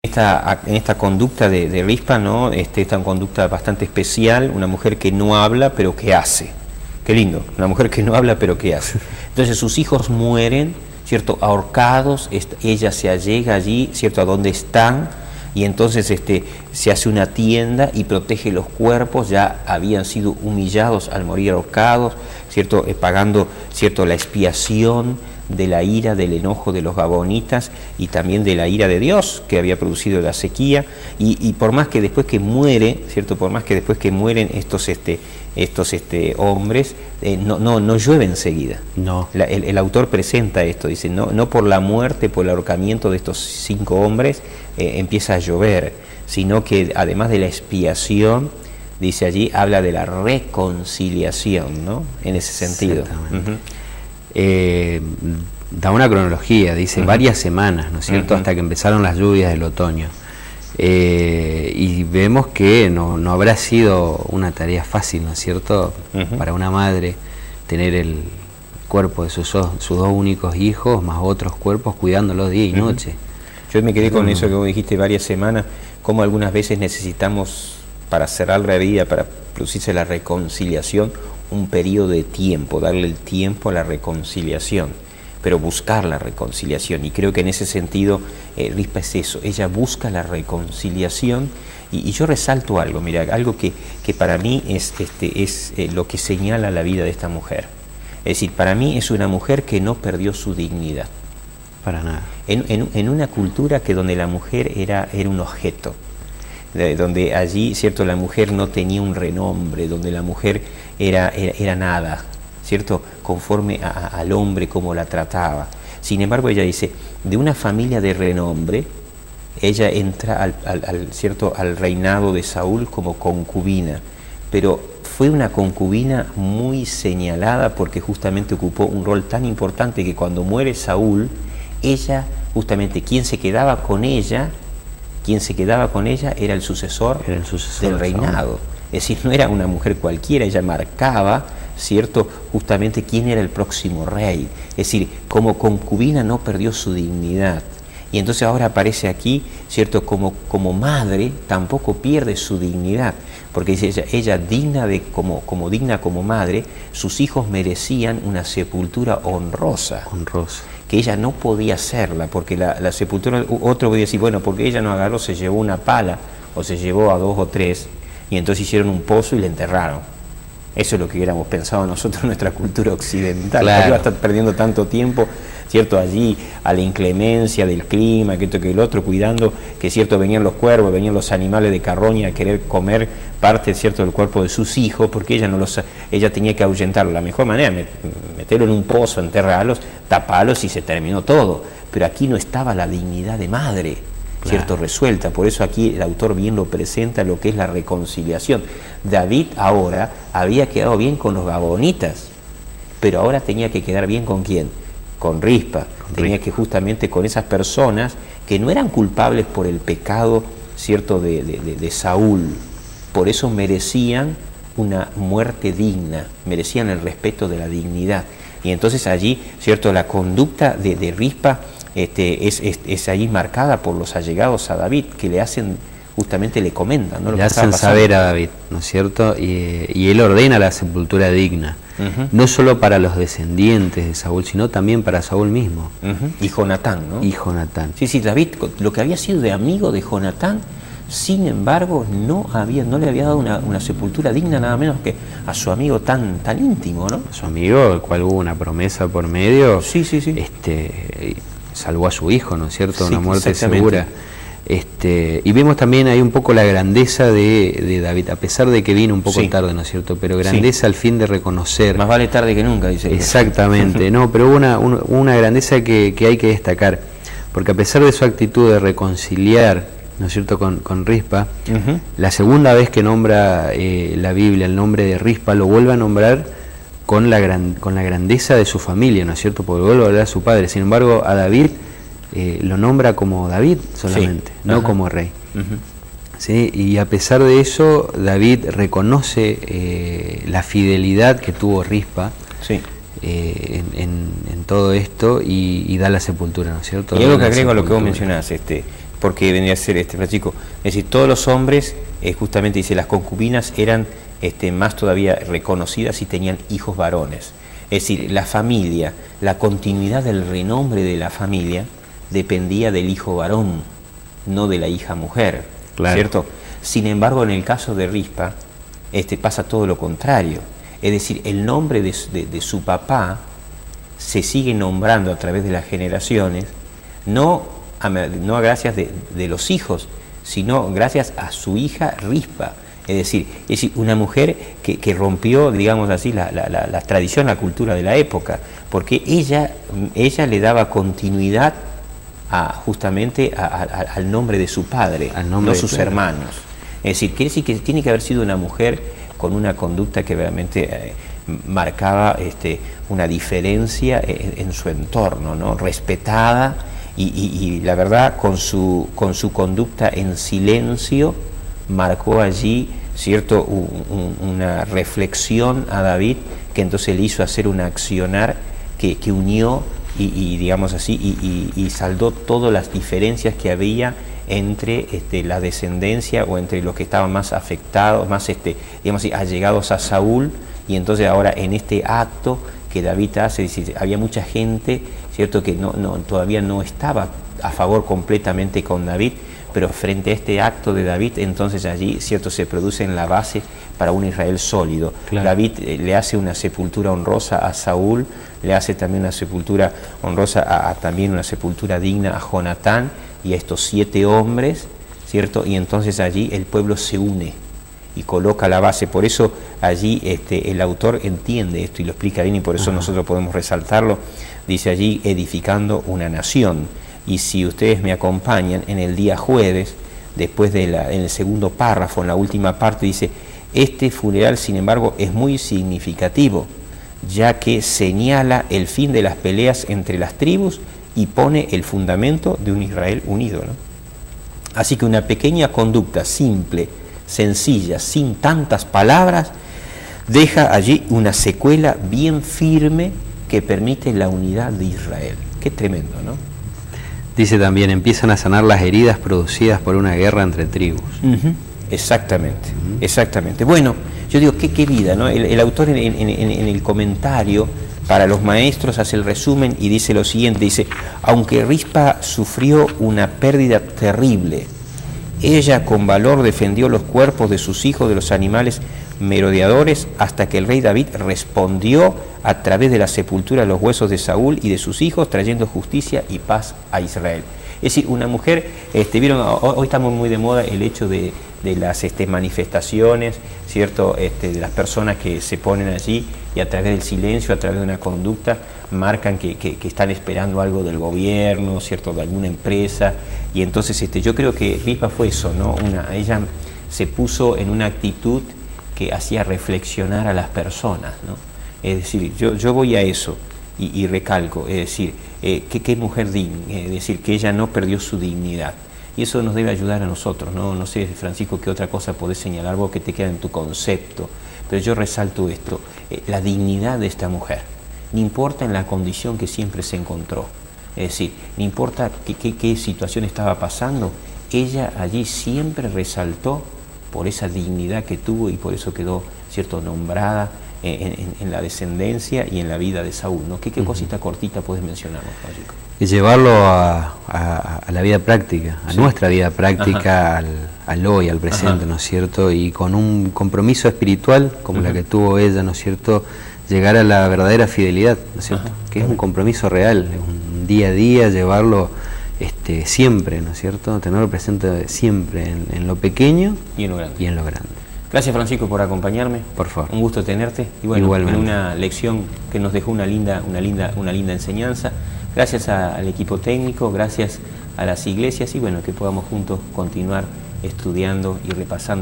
En esta conducta de Rispa, ¿no? Esta conducta bastante especial, una mujer que no habla pero que hace. Qué lindo, una mujer que no habla pero que hace. Entonces sus hijos mueren, ¿cierto? Ahorcados, ella se allega allí, ¿cierto? A donde están, y entonces se hace una tienda y protege los cuerpos, ya habían sido humillados al morir ahorcados, ¿cierto? Pagando, ¿cierto? La expiación de la ira, del enojo de los gabonitas y también de la ira de Dios que había producido la sequía, y por más que después que muere, ¿cierto? Por más que después que mueren estos hombres, no llueve enseguida. No. El autor presenta esto, dice, no por la muerte, por el ahorcamiento de estos 5 hombres empieza a llover, sino que además de la expiación, dice allí, habla de la reconciliación, ¿no? En ese sentido. Da una cronología, dice varias semanas, ¿no es cierto?, hasta que empezaron las lluvias del otoño. Y vemos que no habrá sido una tarea fácil, ¿no es cierto?, para una madre tener el cuerpo de sus dos únicos hijos, más otros cuerpos, cuidándolos día y noche. Yo me quedé con eso que vos dijiste, varias semanas, como algunas veces necesitamos, para cerrar la vida, para producirse la reconciliación, un periodo de tiempo, darle el tiempo a la reconciliación, pero buscar la reconciliación. Y creo que en ese sentido Rispa es eso, ella busca la reconciliación, y yo resalto algo, mira, algo que para mí es lo que señala la vida de esta mujer. Es decir, para mí es una mujer que no perdió su dignidad. Para nada. En una cultura que donde la mujer era un objeto, donde allí, ¿cierto?, la mujer no tenía un renombre, donde la mujer era nada, ¿cierto?, conforme al hombre como la trataba. Sin embargo, ella dice, de una familia de renombre, ella entra al reinado de Saúl como concubina, pero fue una concubina muy señalada porque justamente ocupó un rol tan importante que cuando muere Saúl, ella, justamente, quien se quedaba con ella era el sucesor del reinado. Es decir, no era una mujer cualquiera, ella marcaba, ¿cierto?, justamente quién era el próximo rey. Es decir, como concubina no perdió su dignidad. Y entonces ahora aparece aquí, ¿cierto?, como madre tampoco pierde su dignidad, porque dice ella digna como madre, sus hijos merecían una sepultura honrosa. Que ella no podía hacerla, porque la sepultura, otro podía decir, bueno, porque ella no agarró, se llevó una pala, o se llevó a 2 o 3, y entonces hicieron un pozo y la enterraron. Eso es lo que hubiéramos pensado nosotros en nuestra cultura occidental. Claro. ¿Por qué iba a estar perdiendo tanto tiempo, cierto, allí a la inclemencia del clima, que esto que el otro, cuidando que, cierto, venían los cuervos, venían los animales de carroña a querer comer parte, cierto, del cuerpo de sus hijos, porque ella tenía que ahuyentarlo? La mejor manera, meterlo en un pozo, enterrarlos, taparlos y se terminó todo. Pero aquí no estaba la dignidad de madre, ¿cierto?, resuelta. Por eso aquí el autor bien lo presenta, lo que es la reconciliación. David ahora había quedado bien con los gabonitas, pero ahora tenía que quedar bien ¿con quién? Con Rispa. Tenía que justamente con esas personas que no eran culpables por el pecado, ¿cierto?, de Saúl. Por eso merecían una muerte digna, merecían el respeto de la dignidad. Y entonces allí, ¿cierto?, la conducta de Rispa es allí marcada por los allegados a David, que le hacen, justamente le comentan, ¿no?, le hacen saber a David, ¿no es cierto? Y él ordena la sepultura digna, no solo para los descendientes de Saúl, sino también para Saúl mismo. Y Jonatán, ¿no? Y Jonatán. Sí, David, lo que había sido de amigo de Jonatán, sin embargo, no le había dado una sepultura digna, nada menos que a su amigo tan íntimo, ¿no? A su amigo, el cual hubo una promesa por medio. Sí. Salvó a su hijo, ¿no es cierto?, Sí, una muerte segura. Y vemos también ahí un poco la grandeza de David, a pesar de que vino un poco tarde, ¿no es cierto?, pero grandeza al fin de reconocer. Más vale tarde que nunca, dice. Exactamente, no, pero hubo una grandeza que hay que destacar, porque a pesar de su actitud de reconciliar, ¿no es cierto?, con Rispa, la segunda vez que nombra la Biblia el nombre de Rispa, lo vuelve a nombrar con la grandeza de su familia, ¿no es cierto?, porque vuelve a hablar a su padre. Sin embargo, a David lo nombra como David solamente, no como rey. ¿Sí? Y a pesar de eso, David reconoce la fidelidad que tuvo Rispa en todo esto, y da la sepultura, ¿no es cierto? Y algo que agrego a lo que vos mencionás, porque vendría a ser, Francisco, es decir, todos los hombres, justamente dice, las concubinas eran más todavía reconocidas y tenían hijos varones. Es decir, la familia, la continuidad del renombre de la familia dependía del hijo varón, no de la hija mujer, claro. ¿Cierto? Sin embargo, en el caso de Rispa, pasa todo lo contrario. Es decir, el nombre de su papá se sigue nombrando a través de las generaciones, no a gracias de los hijos, sino gracias a su hija Rispa. Es decir, una mujer que rompió, digamos así, la tradición, la cultura de la época, porque ella le daba continuidad justamente al nombre de su padre, no sus hermanos. Es decir, quiere decir que tiene que haber sido una mujer con una conducta que realmente marcaba una diferencia en su entorno, ¿no? Respetada y la verdad con su conducta en silencio marcó allí, ¿cierto?, una reflexión a David que entonces le hizo hacer un accionar que unió y digamos así, y saldó todas las diferencias que había entre la descendencia o entre los que estaban más afectados, más digamos así, allegados a Saúl, y entonces ahora en este acto que David hace, había mucha gente, ¿cierto?, que todavía no estaba a favor completamente con David, pero frente a este acto de David, entonces allí, ¿cierto?, se produce en la base para un Israel sólido. Claro. David le hace una sepultura honrosa a Saúl, le hace también una sepultura honrosa también una sepultura digna a Jonatán y a estos 7 hombres, ¿cierto? Y entonces allí el pueblo se une y coloca la base. Por eso allí el autor entiende esto y lo explica bien, y por eso nosotros podemos resaltarlo. Dice allí, edificando una nación. Y si ustedes me acompañan en el día jueves, después en el segundo párrafo, en la última parte, dice, este funeral, sin embargo, es muy significativo, ya que señala el fin de las peleas entre las tribus y pone el fundamento de un Israel unido, ¿no? Así que una pequeña conducta simple, sencilla, sin tantas palabras, deja allí una secuela bien firme que permite la unidad de Israel. Qué tremendo, ¿no? Dice también, empiezan a sanar las heridas producidas por una guerra entre tribus. Exactamente, exactamente. Bueno, yo digo, qué vida, ¿no? El autor en el comentario para los maestros hace el resumen y dice lo siguiente, dice, aunque Rispa sufrió una pérdida terrible, ella con valor defendió los cuerpos de sus hijos de los animales merodeadores hasta que el rey David respondió a través de la sepultura de los huesos de Saúl y de sus hijos, trayendo justicia y paz a Israel. Es decir, una mujer, vieron, hoy estamos muy de moda el hecho de las manifestaciones, ¿cierto?, de las personas que se ponen allí y a través del silencio, a través de una conducta, marcan que están esperando algo del gobierno, ¿cierto?, de alguna empresa, y entonces yo creo que Rispa fue eso, ¿no? Ella se puso en una actitud que hacía reflexionar a las personas, ¿no? Es decir, yo voy a eso y recalco, es decir, qué mujer digna, es decir, que ella no perdió su dignidad. Y eso nos debe ayudar a nosotros, ¿no? No sé, Francisco, qué otra cosa podés señalar vos que te queda en tu concepto, pero yo resalto esto, la dignidad de esta mujer, no importa en la condición que siempre se encontró, es decir, no importa qué situación estaba pasando, ella allí siempre resaltó por esa dignidad que tuvo y por eso quedó, ¿cierto?, nombrada en la descendencia y en la vida de Saúl, ¿no? ¿Qué cosita cortita puedes mencionarnos, Francisco? Y llevarlo a la vida práctica, a nuestra vida práctica, al hoy, al presente, ¿no es cierto? Y con un compromiso espiritual como la que tuvo ella, ¿no es cierto?, llegar a la verdadera fidelidad, ¿no es cierto? Que es un compromiso real, es un día a día, llevarlo siempre, ¿no es cierto? Tenerlo presente siempre en lo pequeño y en lo grande. Gracias, Francisco, por acompañarme. Por favor. Un gusto tenerte. Y bueno, igualmente, en una lección que nos dejó una linda enseñanza. Gracias al equipo técnico, gracias a las iglesias y bueno, que podamos juntos continuar estudiando y repasando